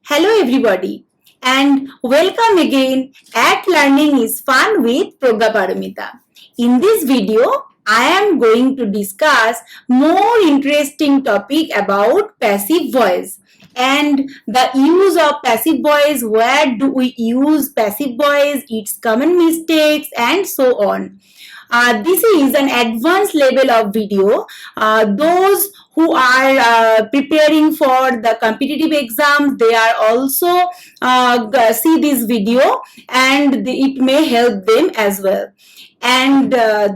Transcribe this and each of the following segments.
Hello everybody and welcome again at Learning is Fun with Pragya Paramita. In this video, I am going to discuss more interesting topic about passive voice and the use of passive voice, where do we use passive voice, its common mistakes and so on. This is an advanced level of video. Those who are preparing for the competitive exams, they are also see this video and it may help them as well. And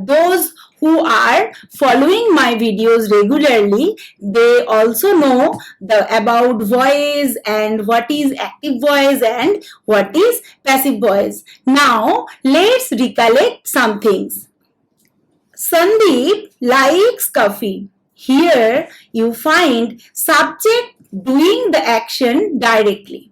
those who are following my videos regularly, they also know about voice and what is active voice and what is passive voice. Now let's recollect some things. Sandeep likes coffee. Here you find subject doing the action directly.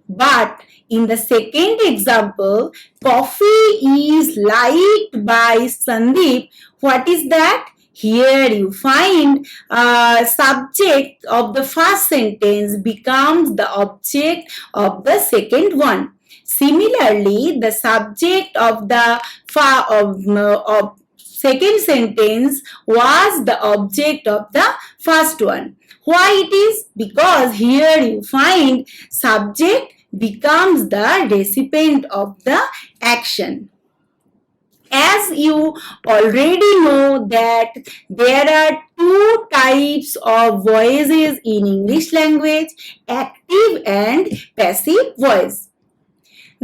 But in the second example, coffee is liked by Sandeep. What is that? Here you find subject of the first sentence becomes the object of the second one. Similarly, the subject of the second sentence was the object of the first one. Why it is? Because here you find subject becomes the recipient of the action. As you already know that there are two types of voices in English language, active and passive voice.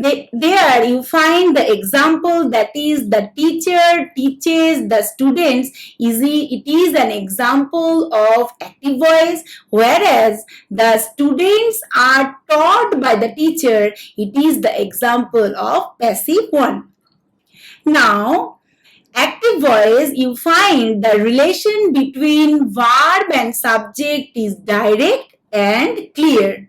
There you find the example, that is the teacher teaches the students. It is an example of active voice, whereas the students are taught by the teacher. It is the example of passive one. Now, active voice, you find the relation between verb and subject is direct and clear.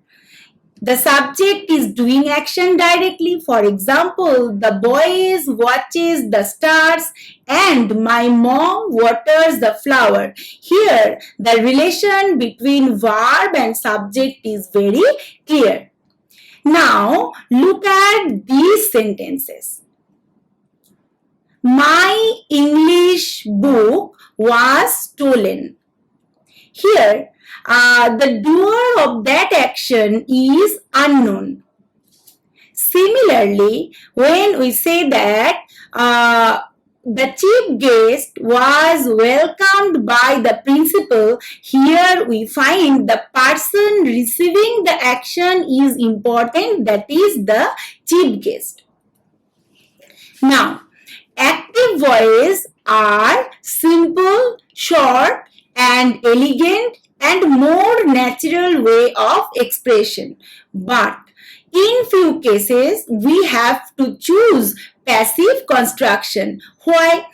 The subject is doing action directly. For example, the boy watches the stars and my mom waters the flower. Here, the relation between verb and subject is very clear. Now, look at these sentences. My English book was stolen. Here, the doer of that action is unknown. Similarly, when we say that the chief guest was welcomed by the principal, here we find the person receiving the action is important, that is the chief guest. Now, active voice are simple, short and elegant and more natural way of expression. But in few cases, we have to choose passive construction. Why?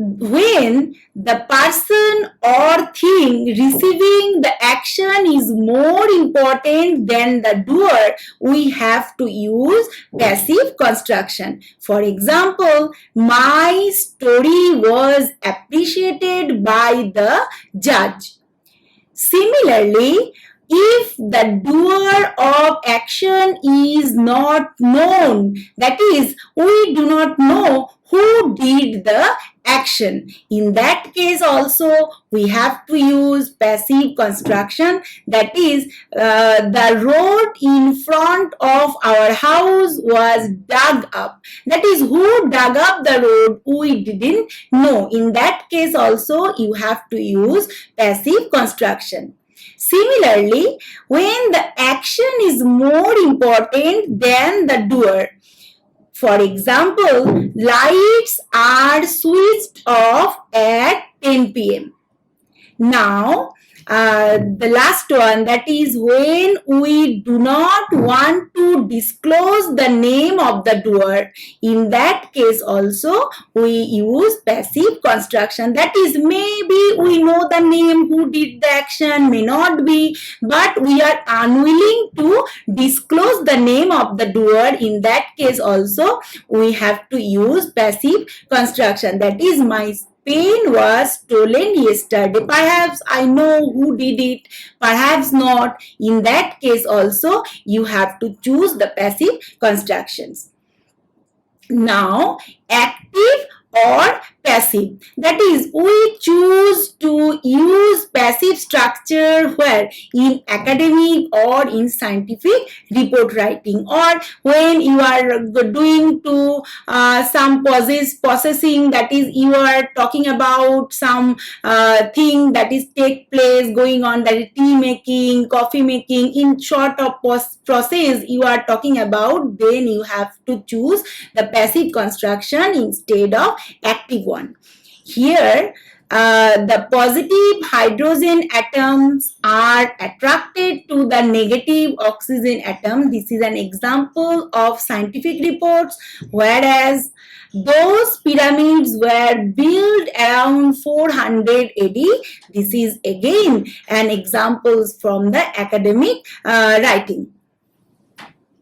When the person or thing receiving the action is more important than the doer, we have to use passive construction. For example, my story was appreciated by the judge. Similarly, if the doer of action is not known, that is, we do not know who did the action, in that case also we have to use passive construction, that is, the road in front of our house was dug up. That is, who dug up the road, we didn't know. In that case also you have to use passive construction. Similarly, when the action is more important than the doer, for example, lights are switched off at 10 p.m. Now, the last one, that is when we do not want to disclose the name of the doer. In that case also, we use passive construction. That is, maybe we know the name who did the action, may not be, but we are unwilling to disclose the name of the doer. In that case also, we have to use passive construction. That is, my pen was stolen yesterday. Perhaps I know who did it, perhaps not. In that case also, you have to choose the passive constructions. Now, active or passive. That is, we choose to use passive structure where in academic or in scientific report writing, or when you are doing to some processing, that is, you are talking about some thing that is take place going on, that is tea making, coffee making, in short of process you are talking about, then you have to choose the passive construction instead of active one. Here, the positive hydrogen atoms are attracted to the negative oxygen atom. This is an example of scientific reports, whereas those pyramids were built around 400 AD. This is again an example from the academic writing.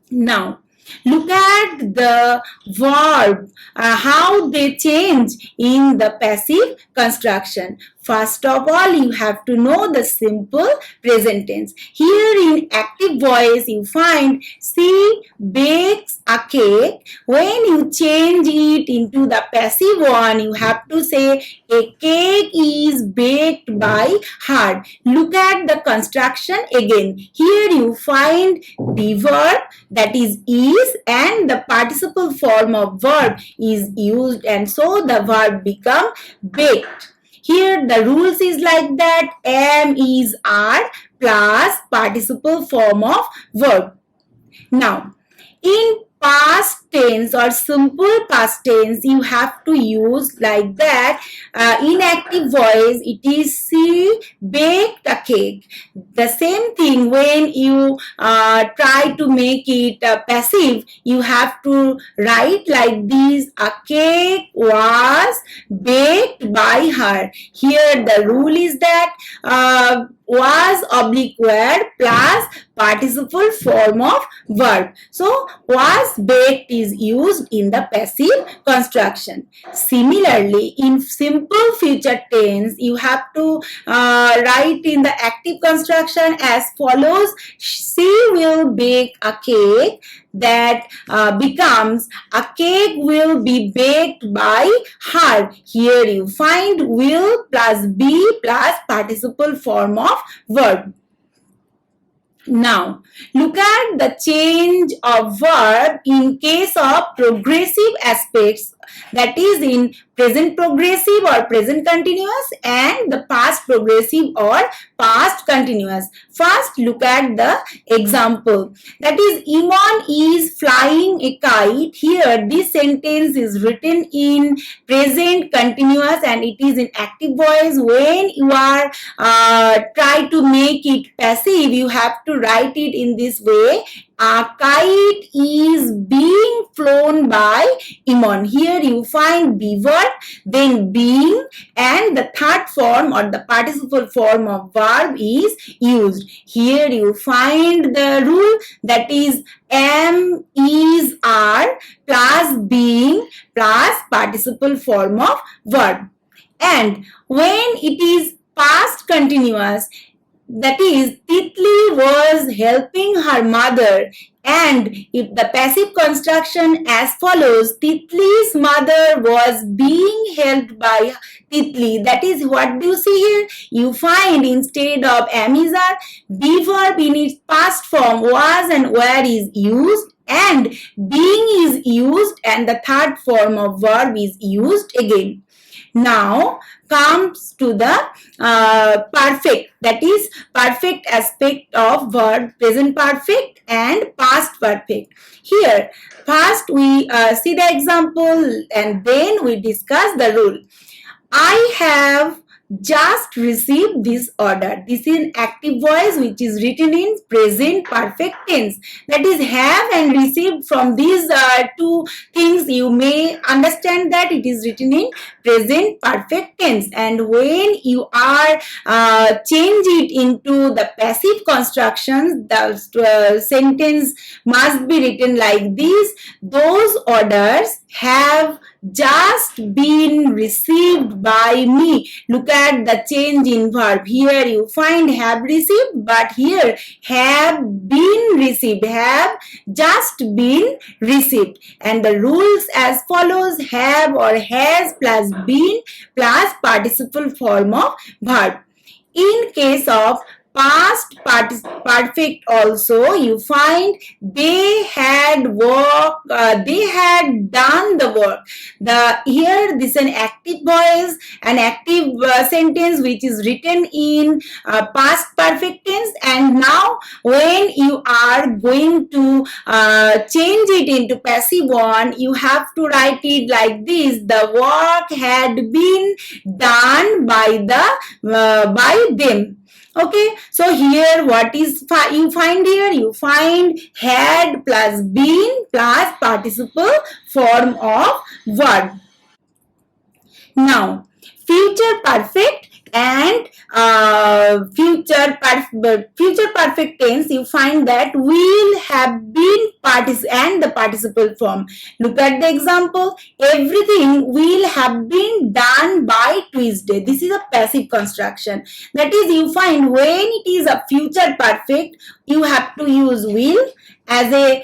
Now, look at the verb, how they change in the passive construction. First of all, you have to know the simple present tense. Here in active voice, you find she bakes a cake. When you change it into the passive one, you have to say a cake is baked by her. Look at the construction again. Here you find the verb, that is and the participle form of verb is used, and so the verb become baked. Here the rules is like that: am, is, are plus participle form of verb. Now, in past tense or simple past tense, you have to use like that. In active voice, it is she baked a cake. The same thing when you try to make it passive, you have to write like this: a cake was baked by her. Here the rule is that was oblique word plus participle form of verb. So, was baked is used in the passive construction. Similarly, in simple future tense, you have to write in the active construction as follows: she will bake a cake. That becomes a cake will be baked by her. Here you find will plus be plus participle form of verb. Now, look at the change of verb in case of progressive aspects, that is in present progressive or present continuous and the past progressive or past continuous. First, look at the example, that is Iman is flying a kite. Here this sentence is written in present continuous and it is in active voice. When you are try to make it passive, you have to write it in this way: a kite is being flown by Iman. Here you find be verb, then being, and the third form or the participle form of verb is used. Here you find the rule, that is am, is, are plus being plus participle form of verb. And when it is past continuous, that is Titli was helping her mother, and if the passive construction as follows: Titli's mother was being helped by Titli. That is, what do you see here? You find instead of am, is, are, be verb in its past form was and were is used, and being is used, and the third form of verb is used again. Now comes to the perfect, that is perfect aspect of verb, present perfect and past perfect. Here first we see the example and then we discuss the rule. I have just received this order. This is active voice which is written in present perfect tense. That is have and received. From these two things you may understand that it is written in present perfect tense, and when you are change it into the passive constructions, the sentence must be written like this: those orders have just been received by me. Look at the change in verb. Here you find have received, but here have been received, have just been received. And the rules as follows: have or has plus been plus participle form of verb. In case of past perfect also, you find they had they had done the work. Here this is an active voice, an active sentence which is written in past perfect tense, and now when you are going to change it into passive one, you have to write it like this: the work had been done by them. Okay, so here what is you find here? You find had plus been plus participle form of verb. Now, future perfect and future perfect tense, you find that will have been and the participle form. Look at the example. Everything will have been done by Tuesday. This is a passive construction. That is, you find when it is a future perfect, you have to use will as a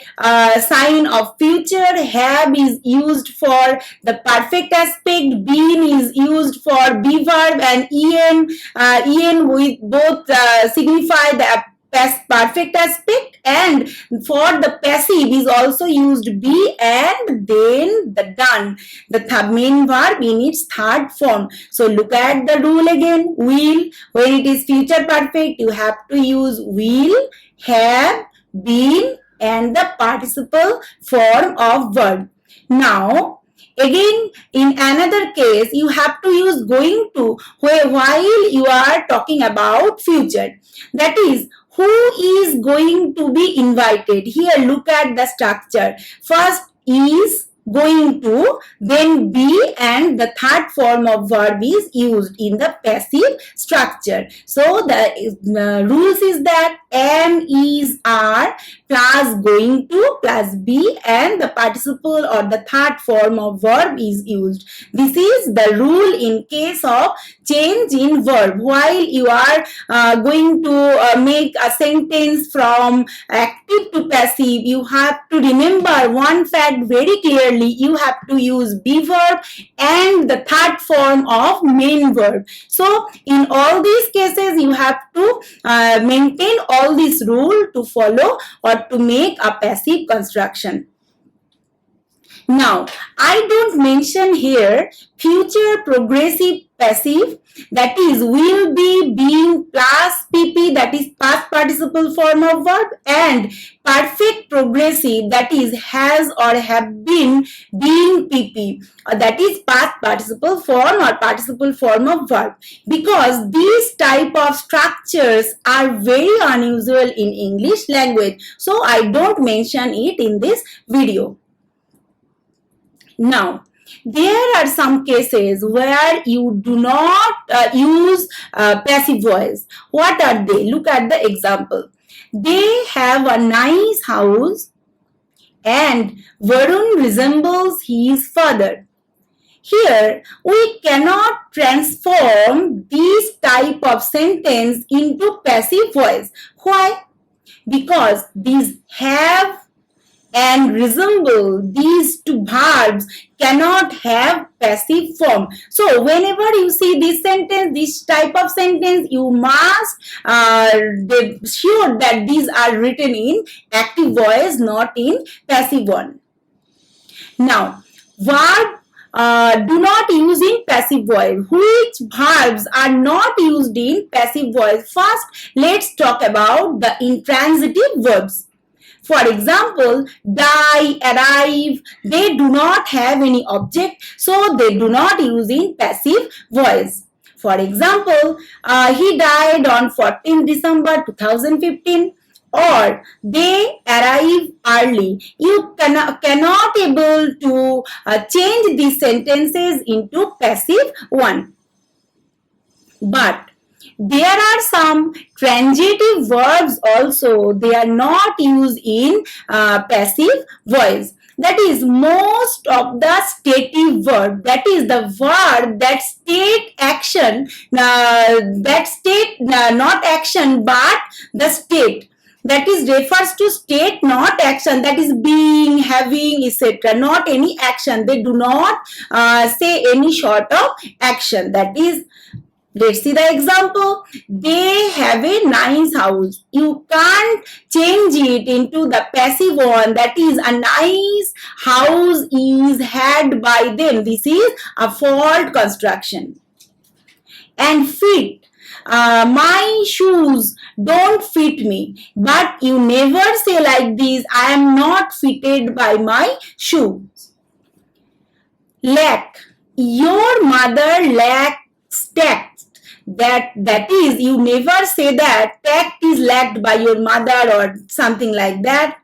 sign of future. Have is used for the perfect aspect, been is used for be verb, and en with both signify the past perfect aspect, and for the passive is also used be and then the done, the main verb in its third form. So look at the rule again. Will, when it is future perfect, you have to use will, have, been, and the participle form of verb. Now, again, in another case, you have to use going to while you are talking about future. That is, who is going to be invited? Here, look at the structure. First is going to, then be, and the third form of verb is used in the passive structure. So the rules is that am, is, are plus going to plus be, and the participle or the third form of verb is used. This is the rule in case of change in verb. While you are going to make a sentence from active to passive, you have to remember one fact very clearly. You have to use be verb and the third form of main verb. So in all these cases, you have to maintain all this rule to follow or to make a passive construction. Now, I don't mention here future progressive passive, that is will be, being plus pp, that is past participle form of verb, and perfect progressive, that is has or have been, being pp, that is past participle form or participle form of verb, because these type of structures are very unusual in English language. So I don't mention it in this video. Now, there are some cases where you do not use passive voice. What are they? Look at the example. They have a nice house and Varun resembles his father. Here, we cannot transform this type of sentence into passive voice. Why? Because these have and resemble, these two verbs cannot have passive form. So whenever you see this sentence, this type of sentence, you must be sure that these are written in active voice, not in passive one. Now, verb do not use in passive voice. Which verbs are not used in passive voice? First, let's talk about the intransitive verbs. For example, die, arrive, they do not have any object, so they do not use in passive voice. For example, he died on 14 December 2015. Or they arrive early. You cannot able to change these sentences into passive one. But There are some transitive verbs also. They are not used in passive voice. That is, most of the stative verb, that is the verb that state action, not action but the state, that is refers to state, not action, that is being, having, etc., not any action. They do not say any sort of action. That is, let's see the example. They have a nice house. You can't change it into the passive one. That is, a nice house is had by them. This is a fault construction. And fit. My shoes don't fit me. But you never say like this, I am not fitted by my shoes. Lack. Your mother lacks tact. That is, you never say that tact is lacked by your mother or something like that.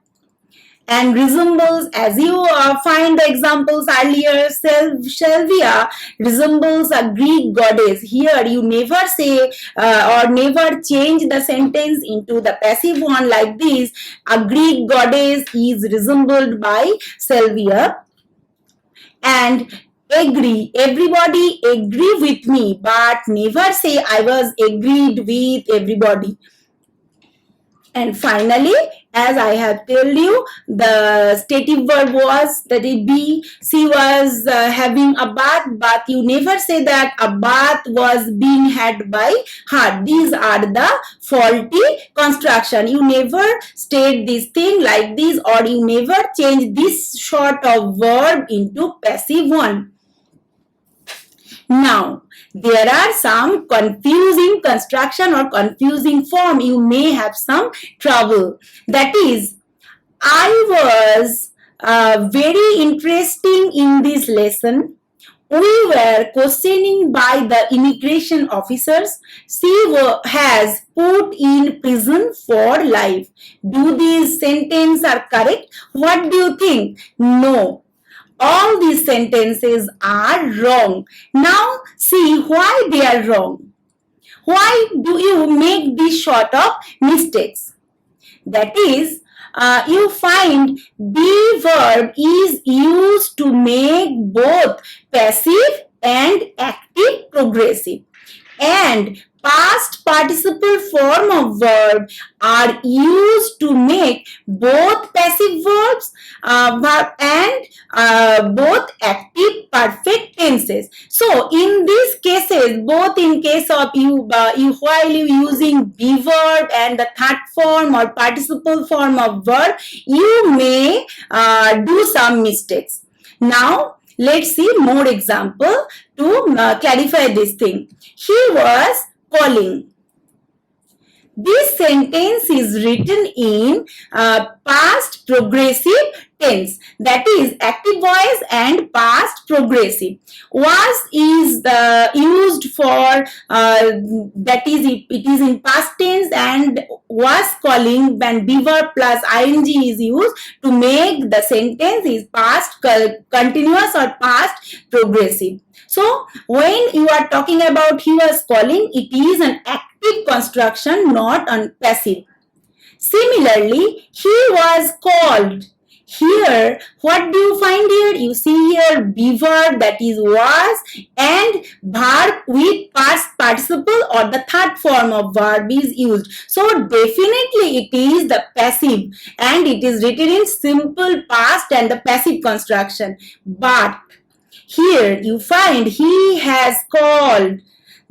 And resembles, as you find the examples earlier, Sylvia resembles a Greek goddess. Here you never say or never change the sentence into the passive one like this. A Greek goddess is resembled by Sylvia. And agree. Everybody agree with me, but never say I was agreed with everybody. And finally, as I have told you, the stative verb was, that is be. She was having a bath, but you never say that a bath was being had by her. These are the faulty construction. You never state this thing like this, or you never change this sort of verb into passive one. Now, there are some confusing construction or confusing form. You may have some trouble. That is, I was very interesting in this lesson. We were questioning by the immigration officers. She has put in prison for life. Do these sentences are correct? What do you think? No. All these sentences are wrong. Now see why they are wrong. Why do you make this sort of mistakes? That is, you find be verb is used to make both passive and active progressive. And past participle form of verb are used to make both passive verbs and both active perfect tenses. So in these cases, both in case of while you using be verb and the third form or participle form of verb, you may do some mistakes. Now let's see more example to clarify this thing. He was calling. This sentence is written in past progressive tense, that is active voice and past progressive. Was is used for that is it is in past tense, and was calling when be verb plus ing is used to make the sentence is past continuous or past progressive. So when you are talking about he was calling, it is an active construction, not on passive. Similarly, he was called. Here, what do you find here? You see here be verb, that is was, and verb with past participle or the third form of verb is used. So definitely it is the passive, and it is written in simple past and the passive construction. But here you find he has called.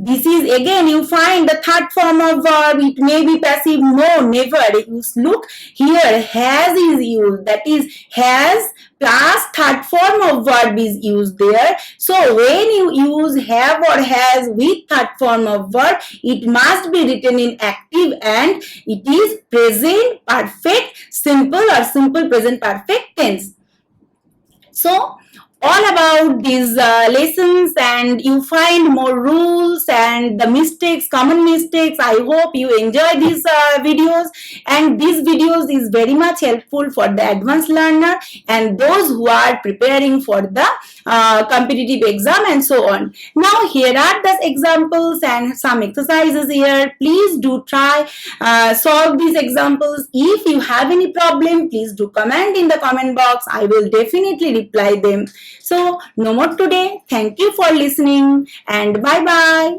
This is again, you find the third form of verb. It may be passive. No, never. You look here, has is used. That is, has plus third form of verb is used there. So when you use have or has with third form of verb, it must be written in active, and it is present perfect simple or simple present perfect tense. So all about these lessons, and you find more rules and the mistakes, common mistakes. I hope you enjoy these videos, and these videos is very much helpful for the advanced learner and those who are preparing for the competitive exam and so on. Now here are the examples and some exercises here. Please do try solve these examples. If you have any problem, please do comment in the comment box. I will definitely reply them. So no more today. Thank you for listening and bye bye.